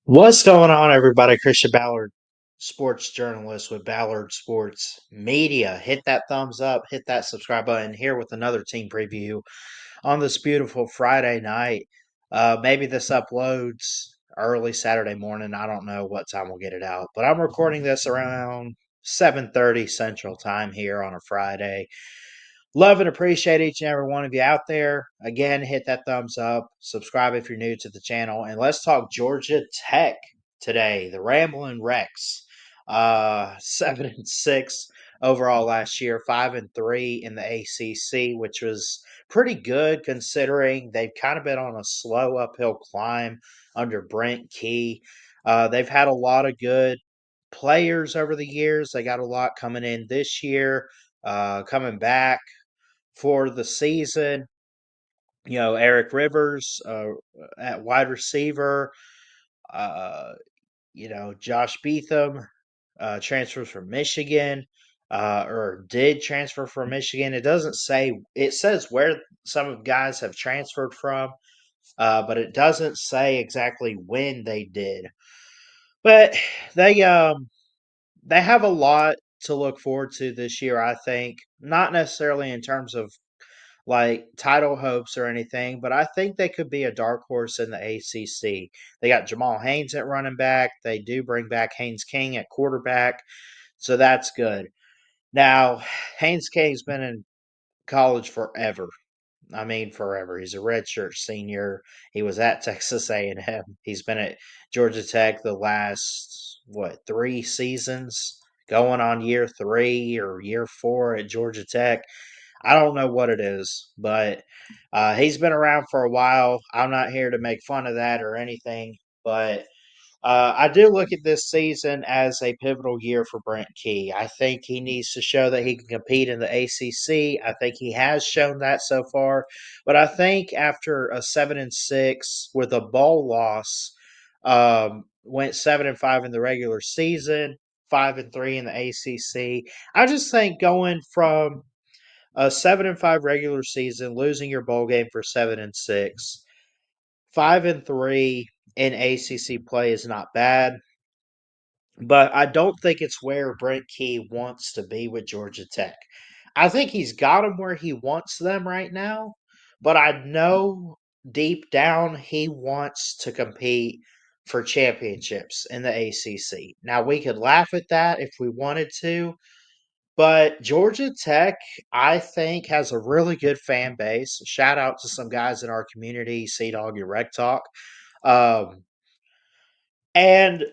What's going on, everybody? Christian Ballard, sports journalist with Ballard Sports Media. Hit that thumbs up, hit that subscribe button here with another team preview on this beautiful Friday night. Maybe this uploads early Saturday morning. I don't know what time we'll get it out, but I'm recording this around 7:30 Central Time here on a Friday. Love and appreciate each and every one of you out there. Again, hit that thumbs up, subscribe if you're new to the channel, and let's talk Georgia Tech today. The Ramblin' Rex, 7-6 overall last year, 5-3 in the ACC, which was pretty good considering they've kind of been on a slow uphill climb under Brent Key. They've had a lot of good players over the years. They got a lot coming in this year, coming back for the season. Eric Rivers at wide receiver. Uh, Josh Beetham transfers from Michigan, or did transfer from Michigan. It doesn't say. It says where some of guys have transferred from, but it doesn't say exactly when they did. But they they have a lot to look forward to this year. I think not necessarily in terms of like title hopes or anything, but I think they could be a dark horse in the ACC. They got Jamal Haynes at running back. They do bring back Haynes King at quarterback, so that's good. Now, Haynes King's been in college forever. I mean, forever. He's a redshirt senior. He was at Texas A&M. He's been at Georgia Tech the last three seasons, going on year three or year four at Georgia Tech. I don't know what it is, but he's been around for a while. I'm not here to make fun of that or anything, but I do look at this season as a pivotal year for Brent Key. I think he needs to show that he can compete in the ACC. I think he has shown that so far, but I think after a 7-6 with a bowl loss, went 7-5 in the regular season, 5-3 in the ACC. I just think going from a 7-5 regular season, losing your bowl game for 7-6, 5-3 in ACC play is not bad, but I don't think it's where Brent Key wants to be with Georgia Tech. I think he's got them where he wants them right now, but I know deep down he wants to compete for championships in the ACC. Now, we could laugh at that if we wanted to, but Georgia Tech, I think, has a really good fan base. Shout out to some guys in our community, Sea Dog and Rec Talk. Um, and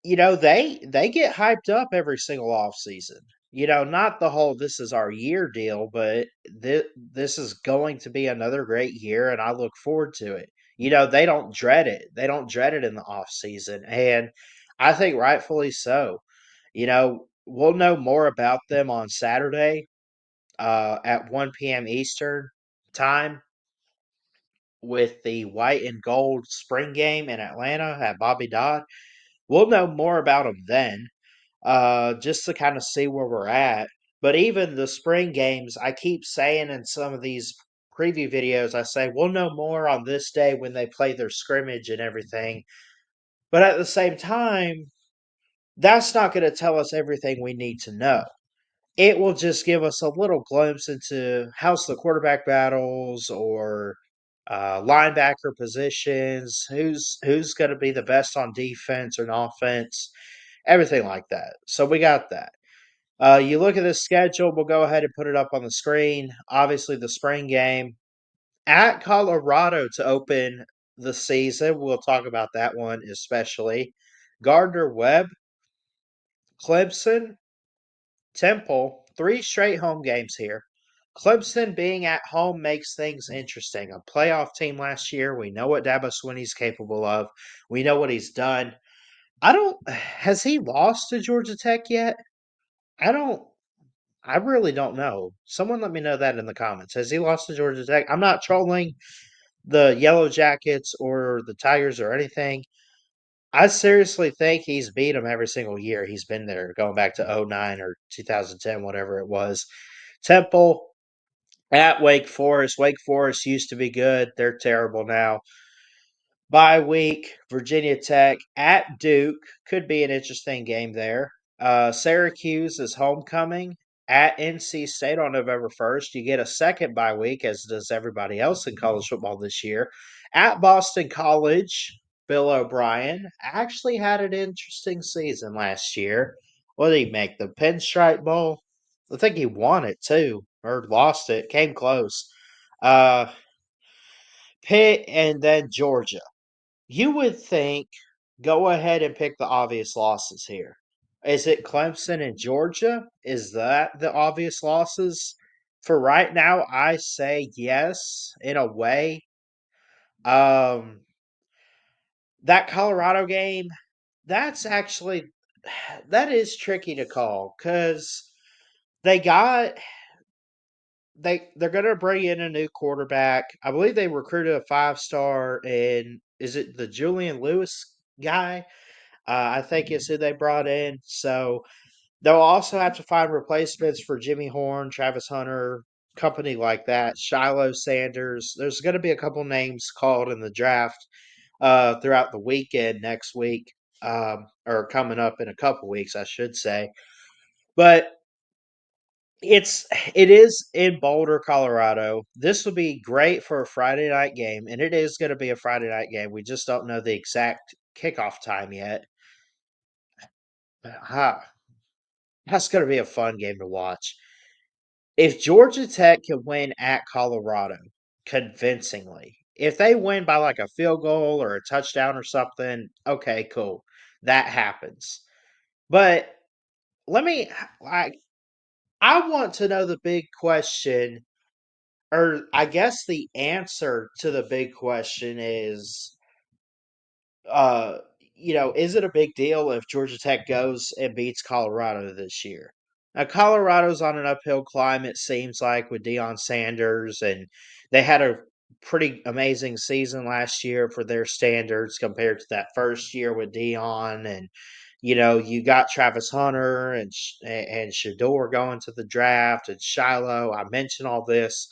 they get hyped up every single off season. Not the whole "this is our year" deal, but this is going to be another great year, and I look forward to it. They don't dread it. They don't dread it in the off season, and I think rightfully so. We'll know more about them on Saturday at 1 p.m. Eastern time with the white and gold spring game in Atlanta at Bobby Dodd. We'll know more about them then, just to kind of see where we're at. But even the spring games, I keep saying in some of these preview videos, I say we'll know more on this day when they play their scrimmage and everything. But at the same time, that's not going to tell us everything we need to know. It will just give us a little glimpse into how's the quarterback battles or linebacker positions, who's going to be the best on defense or on offense, everything like that. So we got that. You look at the schedule. We'll go ahead and put it up on the screen. Obviously, the spring game at Colorado to open the season. We'll talk about that one especially. Gardner Webb, Clemson, Temple, three straight home games here. Clemson being at home makes things interesting. A playoff team last year. We know what Dabo Swinney's capable of. We know what he's done. I don't. Has he lost to Georgia Tech yet? I don't. I really don't know. Someone let me know that in the comments. Has he lost to Georgia Tech? I'm not trolling the Yellow Jackets or the Tigers or anything. I seriously think he's beat them every single year he's been there, going back to '09 or 2010, whatever it was. Temple at Wake Forest. Wake Forest used to be good. They're terrible now. Bye week, Virginia Tech at Duke could be an interesting game there. Syracuse is homecoming at NC State on November 1st. You get a second bye week, as does everybody else in college football this year. At Boston College, Bill O'Brien actually had an interesting season last year. What did he make? The Pinstripe Bowl? I think he won it too, or lost it. Came close. Uh, Pitt and then Georgia. You would think go ahead and pick the obvious losses here. Is it Clemson and Georgia? Is that the obvious losses? For right now, I say yes, in a way. Um, that Colorado game, that's actually that is tricky to call because they got they're going to bring in a new quarterback. I believe they recruited a 5-star, and is it the Julian Lewis guy? I think it's who they brought in. So they'll also have to find replacements for Jimmy Horn, Travis Hunter, company like that, Shiloh Sanders. There's going to be a couple names called in the draft throughout the weekend next week, or coming up in a couple weeks, I should say. But it is in Boulder, Colorado. This will be great for a Friday night game, and it is going to be a Friday night game. We just don't know the exact kickoff time yet. Ah, that's going to be a fun game to watch. If Georgia Tech can win at Colorado convincingly, if they win by like a field goal or a touchdown or something, okay, cool. That happens. But let me like I want to know the big question, or I guess the answer to the big question is uh, is it a big deal if Georgia Tech goes and beats Colorado this year? Now, Colorado's on an uphill climb, it seems like, with Deion Sanders, and they had a pretty amazing season last year for their standards compared to that first year with Deion. And, you got Travis Hunter and Shador going to the draft and Shiloh. I mentioned all this.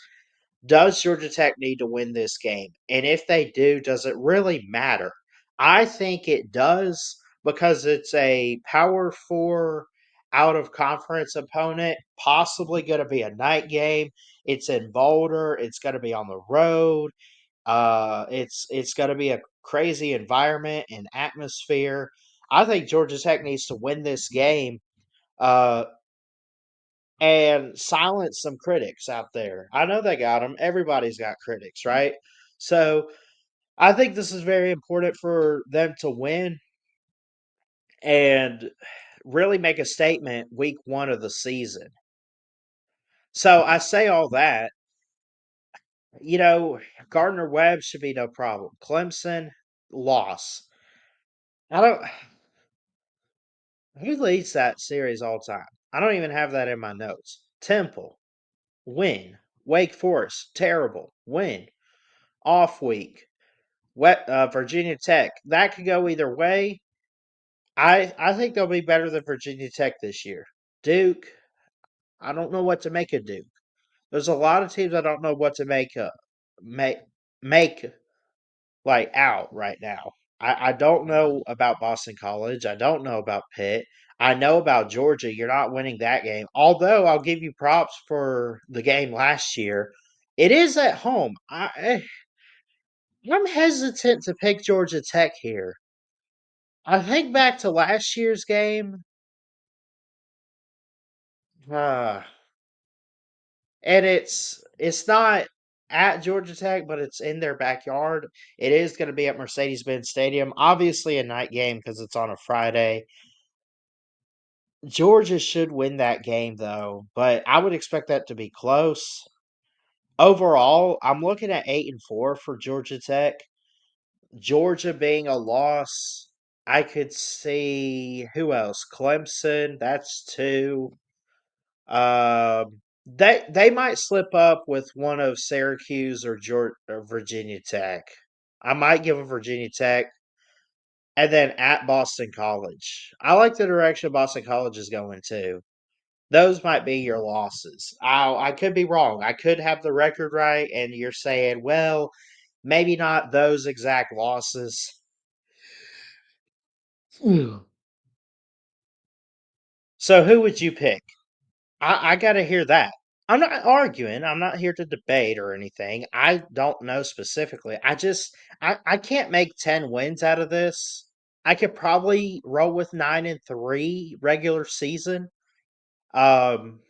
Does Georgia Tech need to win this game? And if they do, does it really matter? I think it does because it's a Power Four out of conference opponent, possibly going to be a night game. It's in Boulder. It's going to be on the road. It's going to be a crazy environment and atmosphere. I think Georgia Tech needs to win this game. Uh, and silence some critics out there. I know they got them. Everybody's got critics, right? So I think this is very important for them to win and really make a statement week one of the season. So I say all that, Gardner Webb should be no problem. Clemson, loss. I don't. Who leads that series all time? I don't even have that in my notes. Temple, win. Wake Forest, terrible, win. Off week. Virginia Tech. That could go either way. I think they'll be better than Virginia Tech this year. Duke, I don't know what to make of Duke. There's a lot of teams I don't know what to make make like out right now. I don't know about Boston College. I don't know about Pitt. I know about Georgia. You're not winning that game. Although I'll give you props for the game last year. It is at home. I'm hesitant to pick Georgia Tech here. I think back to last year's game, uh, and it's not at Georgia Tech, but it's in their backyard. It is going to be at Mercedes-Benz Stadium. Obviously, a night game because it's on a Friday. Georgia should win that game though, but I would expect that to be close. Overall, I'm looking at 8-4 for Georgia Tech. Georgia being a loss, I could see who else? Clemson, that's two. They might slip up with one of Syracuse or Virginia Tech. I might give a Virginia Tech, and then at Boston College. I like the direction Boston College is going too. Those might be your losses. I could be wrong. I could have the record right, and you're saying, well, maybe not those exact losses. So who would you pick? I got to hear that. I'm not arguing. I'm not here to debate or anything. I don't know specifically. I can't make 10 wins out of this. I could probably roll with 9-3 regular season. Um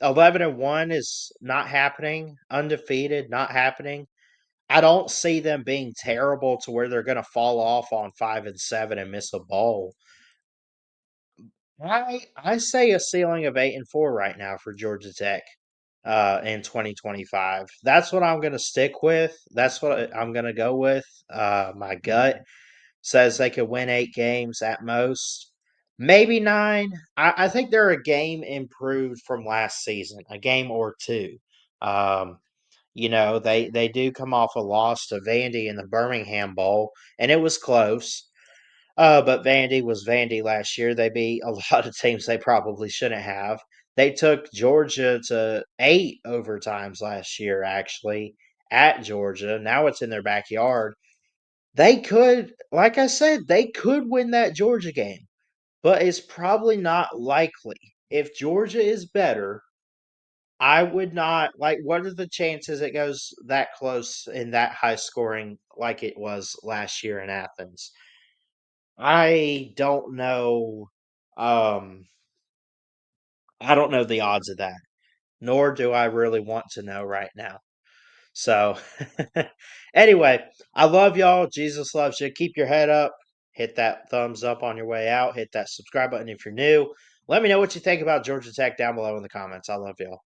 11-1 is not happening. Undefeated, not happening. I don't see them being terrible to where they're going to fall off on 5-7 and miss a bowl. I say a ceiling of 8-4 right now for Georgia Tech in 2025. That's what I'm going to stick with. That's what I'm going to go with. My gut says they could win 8 games at most, maybe 9. I think they're a game improved from last season, a game or two. Um, they do come off a loss to Vandy in the Birmingham Bowl, and it was close. But Vandy was Vandy last year. They beat a lot of teams they probably shouldn't have. They took Georgia to 8 overtimes last year, actually, at Georgia. Now it's in their backyard. They could, like I said, they could win that Georgia game, but it's probably not likely. If Georgia is better, I would not like. What are the chances it goes that close in that high scoring like it was last year in Athens? I don't know. Um, I don't know the odds of that, nor do I really want to know right now. So, anyway, I love y'all. Jesus loves you. Keep your head up. Hit that thumbs up on your way out. Hit that subscribe button if you're new. Let me know what you think about Georgia Tech down below in the comments. I love y'all.